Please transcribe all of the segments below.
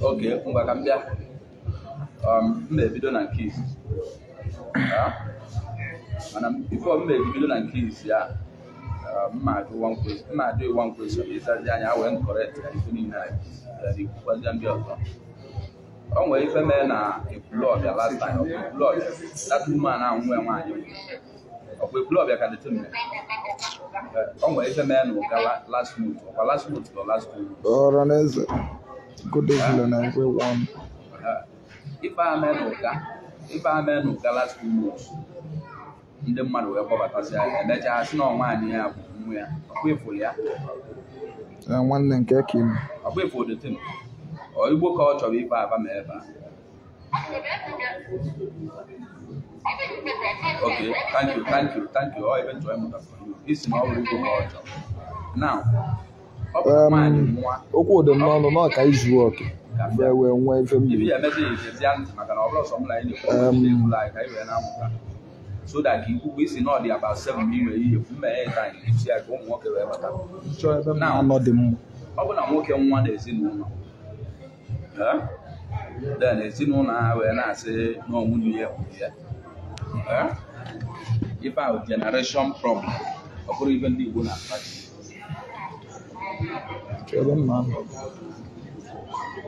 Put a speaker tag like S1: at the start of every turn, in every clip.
S1: Okay, maybe don't kiss. And before maybe don't kiss, yeah. Might do one question. Is that I went correct? The question be also. Oh, if a man blood the last time of blood, that woman now went of blood, I can determine. Oh, if a man will go last month or last month or last month.
S2: Or an good day, and I will one.
S1: If I man will go last month, the man will go back and that has no man here. Away for ya.
S2: And one then came
S1: away for the thing. Or you work out of it by ever. Okay, thank you. I even join for you. This is how we go out. Now,
S2: Okwo the no ka izu work. There were one from
S1: if you message is young, I can upload some like I will. So that you will see not about 7 million time. You see, I don't walk away.
S2: So now I'm not the moon.
S1: Open and walking one day in then it's in now when I say no one here. If I have generation problem, I could even be one at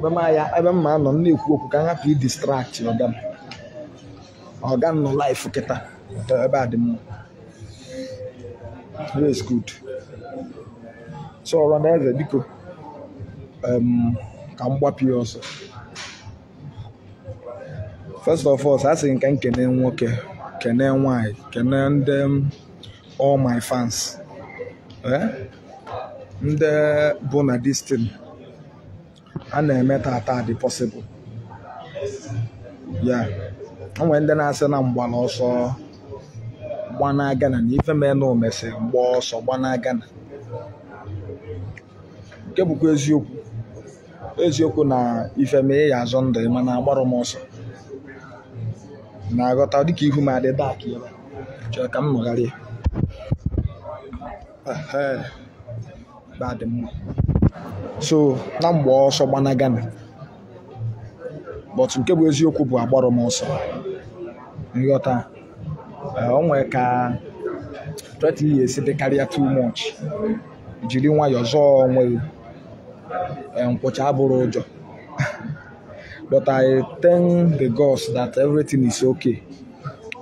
S2: I'm man on new who can happily distract you. Organ no life for Keta. About the moon. It's good. So around there, because come what you also. First of all, I think I can work, can why, can them all my fans. The bona distant and I met at the possible. Yeah. And when then I said I'm one also. One again, and even men no message was or one again. Because you na if I may as on the man, I borrow more. Now I got out the key whom I did back here. Come, Mogari. Bad moon. So, now was or one again. But in case you could borrow more. You got a like 30 years they carry too much. You didn't want your zone and but I thank the gods that everything is okay.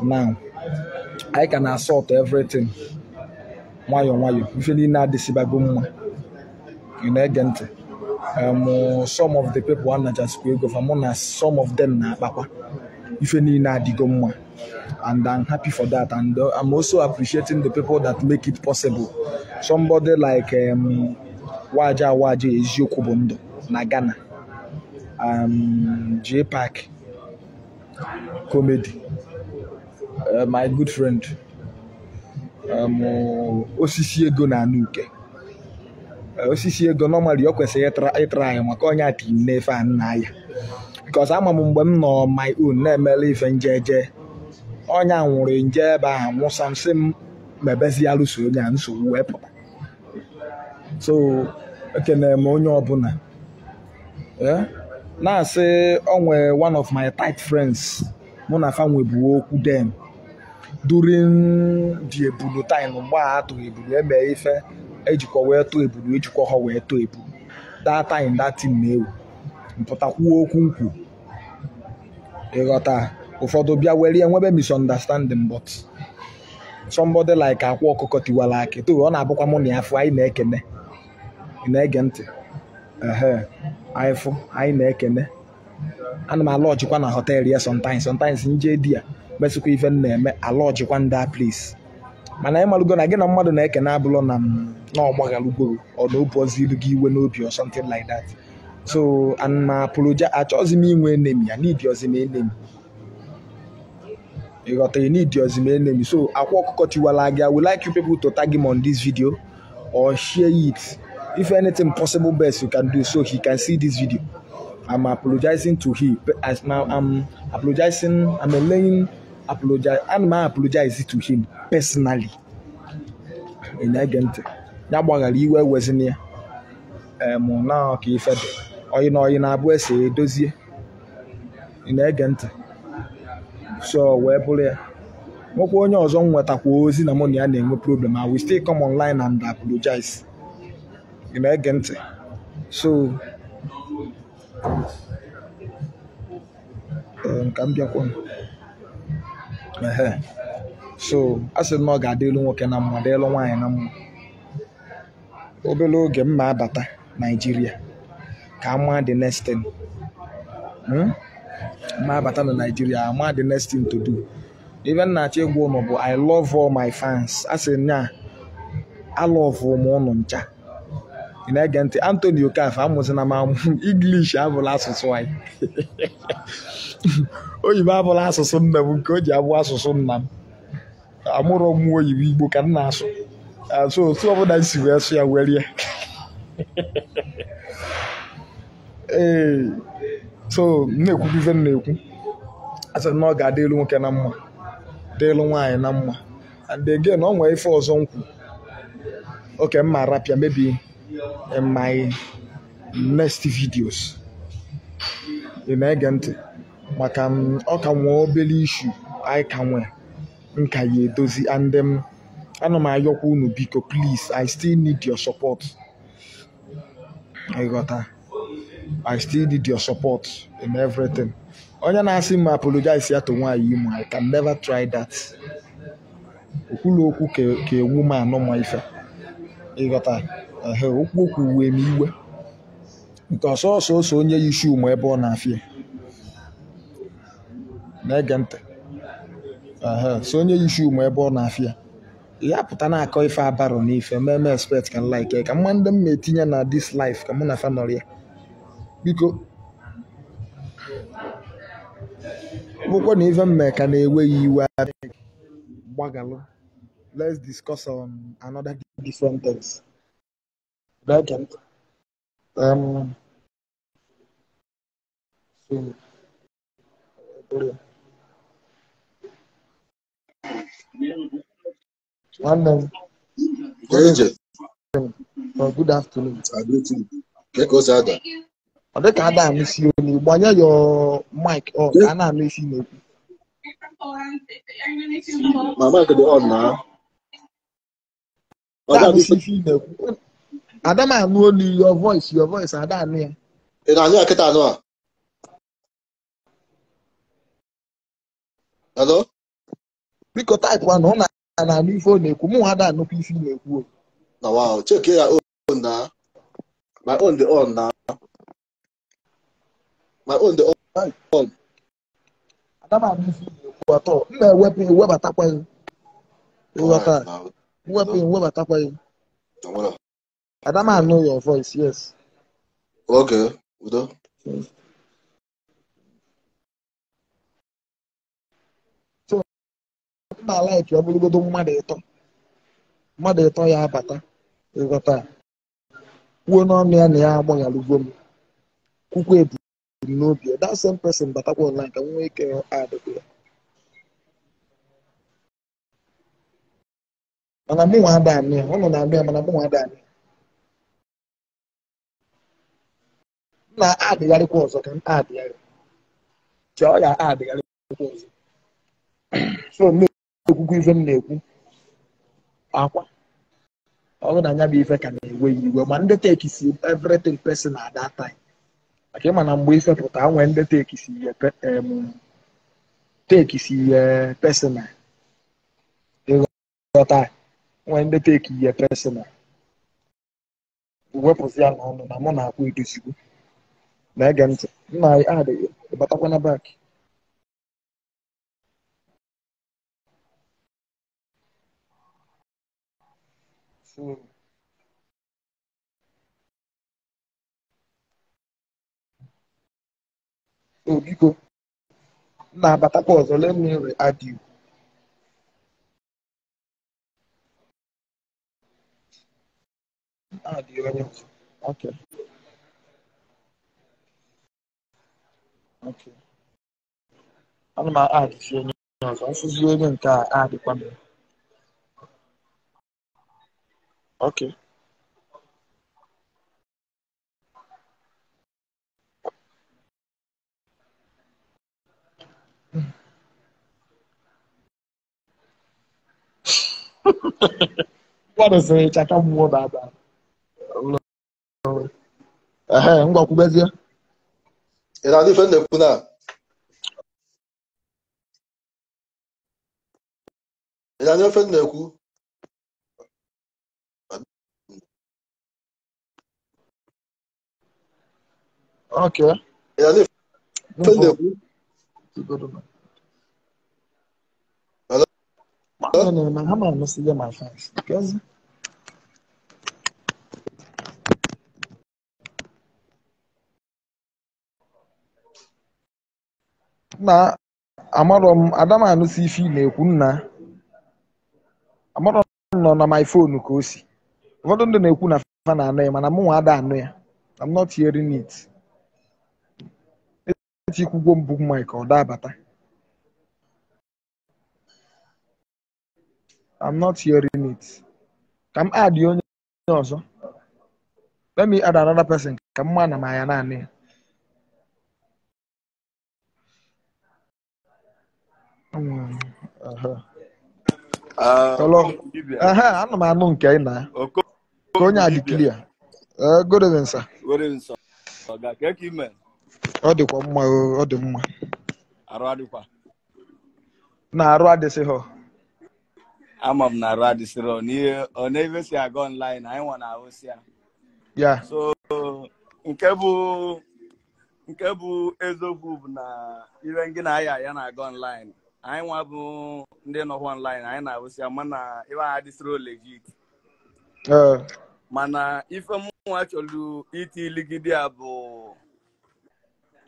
S2: Now I can assault everything. Why if you not this bagum in agent some of the people are not just go some of them na papa if you need not digoma. And I'm happy for that, and I'm also appreciating the people that make it possible. Somebody like Waja is Yokobondo, Nagana, J-Pack, Comedy, my good friend, Osisiego Nanuke. Osisiego normally you can say try Makonya team never and Naya. Because I'm no my own name, and JJ. Onya nwere nje ebe ahụ nwụsamsị m mebezi alụso onye a nsogbu wepụta. So ekene m onye ọbụla na-asị onwe one of my tight friends mụ na fa nwebu okwu dem during the ebulu time mgbe a atụ ebulu eme ife ejikwa wee tụọ ebulu ejikwa ha wee tụọ ebulu that time that team na-ewu mpụtakwuo okwu nkwu ịghọta ụfọdụ bịa were enwebe misunderstanding but somebody like Akwa Okuko Tiwara Aki to ọ na-abụkwa mụ na ya afọ anyị na-ekene ị na-ege ntị anyị na-ekene ana m alọjikwa na họteelụ ya sometimes nje di ya mesịkwa ife na-eme alọjikwa ndị place mana ị malụgo na gị na mmadụ na-ekene abụlọ na ọgbaghalugoro ọ na obuoziri gị iwe n'obi or something like that. So and my apologize achọghịzi m inwe enemy ya need yozi m enemy. You got to need yozi m enemy. So Akwa Okuko Tiwara Aki, I would like you people to tag him on this video or share it. If anything possible best you can do so he can see this video. I'm apologizing to him. I'm apologizing. I'm laying apologize. I'm apologizing to him personally. In agent, Nabagali iwe wezinia. Now ki fed. Oyi na abu ese dozie. In agent. So we pole. Moko onye ọzọ nwetakwa ozi na money a na-enwe problem. I will still come online and apologize. In agent. So so asị na ọ ga-adịlu nwoke na mma dịlụ nwaanyị na mma obere oge m ma abata Nigeria ka ama the next thing ma abata na Nigeria ama the next thing to do. Even na-achọ egwu ụnụ bụ I love all my fans. Asị nya I love ụmụ ụnụ ncha. Ị na-ege ntị Anthony Okafor amụzina m English abụla asụsụ anyị oyibo abụla asụsụ nna m nke o ji abụ asụsụ nna m amụrụ m oyibo Igbo ka m na-asụ so otu ọbụla si wee sụ ya were ya so na-ekwu ife na-ekwu asị na ọ ga-adịlu nwoke na mma dịlu nwaanyị na mma and again ọ nwere ife ọzọ nkwu oke m ma rapịa maybe in my next videos. In agent, maka ọ ka nwe obere issue I can wear nka ye dozi and ana m ayọkwa unu biko please I still need your support. I got that. I still need your support in everything. Onye na-asị m apologize ya to nwaanyị imo I can never try that. Okwulu okwu ka ewu ma anọ ma ife. I got that. Okwu wee m iwe nke ọsọ onye issue ma ebe ọ na-afịa na-ege ntị so onye issue ma ebe ọ na-afịa ya pụta na-akọ ife abaro n'ife meme expect can like ka mma ndị m etinye na this life ka mụ na family ya biko bụkwa na ife mme ka na-enweghị iwe gbagalụ. Let's discuss on another different things. Legend. So one good afternoon. I think I miss you. When your mic on, I miss you.
S3: My mic is on now.
S2: Adam, I know only your voice, I don't know.
S3: Hello?
S2: Because type one on and I need phone. Come on, I no PC.
S3: Now, wow, check your own now. My own the on now. My own the on.
S2: Adam, I miss you. What all? No weapon, web attack. Weapon, web attack. Adam, I know your voice, yes.
S3: Okay, Udo.
S2: So, I like you. I'm going to go to mother. Ya bata. You got that. We're not near among a lugum. Kuku no beer. That same person, but I won't like a week add it. And I'm more than me. I'm more than me. Na add the other course, I can add the other. So I add the other course. So, no, even no. Aqua. All than you if I can way you were when the take is everything personal at that time. I came and I'm waiting for time when the take is personal. You got that when the take is personal. What was young on the Mona who is you? Again, I add it, but I want to back. So biko na batakwa ọzọ, let me add you. Add you onye ọzọ. Okay. Okay. Ana m add si onye ọzọ. Mfụzi onye nke a adịkwa m. Okay. What is it? Chaka mmụọ baba. Ngwa kwubezie.
S3: Ị na-adị ife na-ekwu na ị na-adị ife na-ekwu
S2: Okay.
S3: ị na-adị ife na-ekwu
S2: my hammer no see my face because na amaro adama no see fi na-ekwu nna amaro nọ na my phone ka o si ụfọdụ ndị na-ekwu na fa na anụ ya mana mụ nwa ada anụ ya. I'm not hearing it. Etikwugwo m book mic ọ da-abata. I'm not hearing it. Ka m add onye ọzọ. Let me add another person. Ka m ma na ma ya naanị ya. Hello. Ana m anụ nke ị na. Ka onye a dị clear. Good evening, sir.
S4: Good evening, sir.
S2: Ọ dịkwa mma, ọ dị mma.
S4: Arụ adịkwa.
S2: Na arụ adịsịghọ.
S4: Ama m na arụ adịsịrọ n'ihe ọ na-ebe si aga online anyị nwa na-ahụsị ya.
S2: Yeah.
S4: So nke bụ eziokwu bụ na ihe gị na ya na-aga online. Anyị nwa bụ ndị nọkwa online anyị na-ahụsị ya mana ihe a adịsịrọ legit. Mana ife mụnwa chọrọ iti iligide ya bụ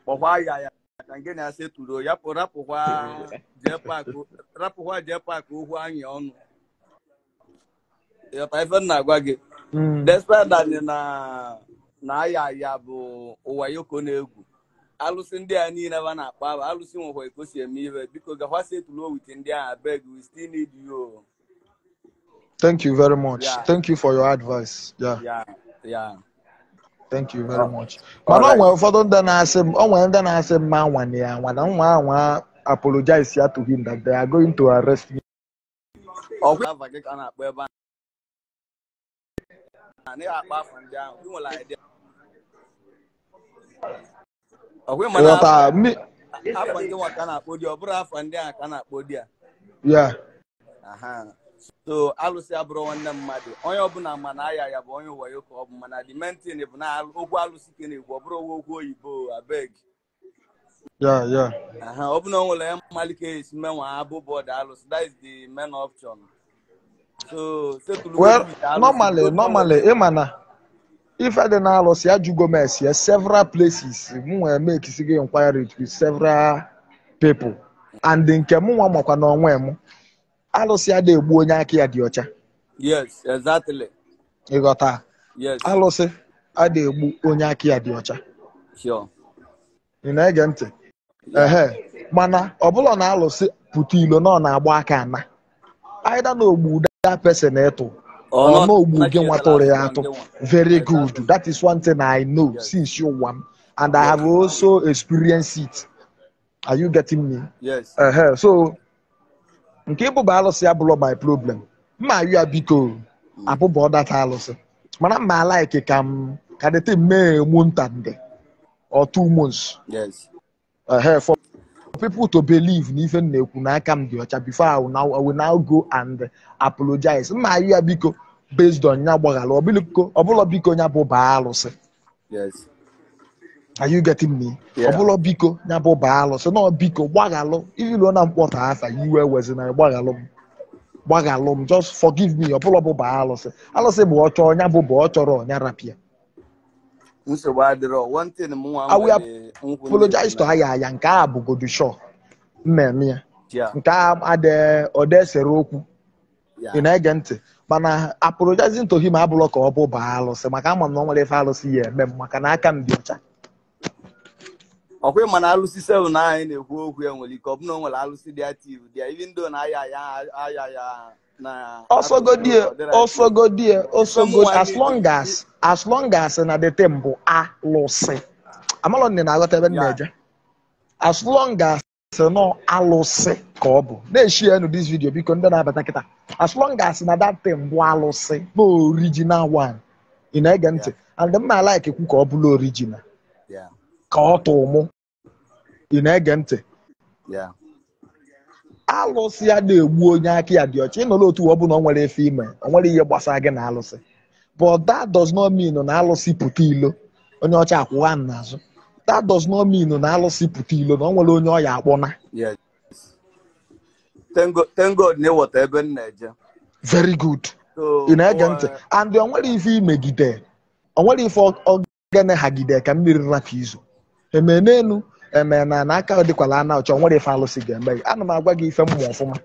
S4: ọkwa ya ka nke na-ase turo ya rapụkwa jee paakị okwu anyị ọnụ ịghọta ife na-agwa gị despite that na aya bụ ụwa yoko na-egwu alụsị ndị a niile ba na-akpa alụsị nwekwa eko si eme ihe biko gakwa setulo wit ndị ahụ abeg we still need you.
S2: Thank you very much. Yeah. Thank you for your advice.
S4: Yeah.
S2: Thank you very much. Mana onwe ụfọdụ ndị na-asị m ma nwanne ya nwa apologize ya to him that they are going to arrest me. Yeah.
S4: So alụsị abụrụ nwanne mmadụ onye ọbụla ma na aya bụ onye wayo ka ọ bụ mana the main thing bụ na okwu alụsị ka na-egwu ọ bụrụ okwu oyibo abeg. Ọ bụ na o nwere mmalike esi menwa abụ bọọdụ alụsị that is the main option. So
S2: well normally ịmana ife dị na alụsị ajụgo m esi several places m nwere make sig inquiry with several people and nke m nwa makwa na onwe m alụsị ada egbu onye aka ya dị ọcha.
S4: Yes, exactly.
S2: Ịghọta?
S4: Yes.
S2: Alụsị ada egbu onye aka ya dị ọcha.
S4: Sure.
S2: Ị na-ege ntị? Mana ọ bụla na alụsị pụta ilo na ọ na-agba aka ana. Either na ogbu that person eto or no ogbu gị nwatụrụ ya atụ. Very good. That is one thing I know since you won and I have also experienced it. Are you getting me?
S4: Yes.
S2: So nke ịbụba alụsị abụrụ my problem mma ya biko abụba ọdata alụsị mana mma like ka dete mee month or 2 months.
S4: Yes.
S2: For people to believe na ife na-ekwu na aka m dị ọcha before I will now go and apologize mma ya biko based on ya gbaghalụ ọbụla biko nya bụ baa alụsị.
S4: Yes.
S2: Are you getting me? Ọbụla biko nya bụ baa alụsị na biko gbaghalụ ilu na mkpọta afa iwe wezi na gbaghalụ m gbagalụ m just forgive me ọbụla bụ baa alụsị alụsị bụ ọ chọọ ọnya bụ ọ chọrọ ọnya rapịa
S4: nsogbu adịrọ one thing m nwa
S2: I will apologize to aya nke a bụ godu show mmemme ya nke a adị ode sere okwu ị na-ege ntị mana apologizing to him abụlọ ka ọ bụ baa alụsị maka ama m na ọ nwere ife alụsị ya eme m maka na aka m dị ọcha
S4: ọkwa mana alụsị 7 na anyị na-ekwu okwu ya nwere ike ọ bụ na o nwere alụsị dị active dị even though na aya na
S2: osogodie as long as na the thing bụ alụsị amalọ nne na-aghọta ebe na-eje as long as no alụsị ka ọ bụ na-eshi enu this video biko ndị na-abata kịta as long as na that thing bụ alụsị no original one ị na-ege ntị and mma like ekwu ka ọ bụla original ka ọ tụ mụ ị na-ege ntị alụsị ya na-egbu onye aka ya dị ọcha ịnọrọ otu ọ bụ na ọ nwere efe ime ọ nwere ihe gbasara gị na alụsị but that does not mean na alụsị pụta ilo onye ọcha akwụgha n'azụ that does not mean na alụsị pụta ilo na ọ nwere onye ọya akpọna
S4: thank God na-eweta ebe m na-eje
S2: very good ị na-ege ntị and ọ nwere ife imegide ọ nwere ife ogene hagide ka mmiri rapụ izu eme n'enu eme na n'aka dịkwala ana ọcha ọ nwere ife alụsị ga-eme ana m agwa gị ife mmụọ ọfụma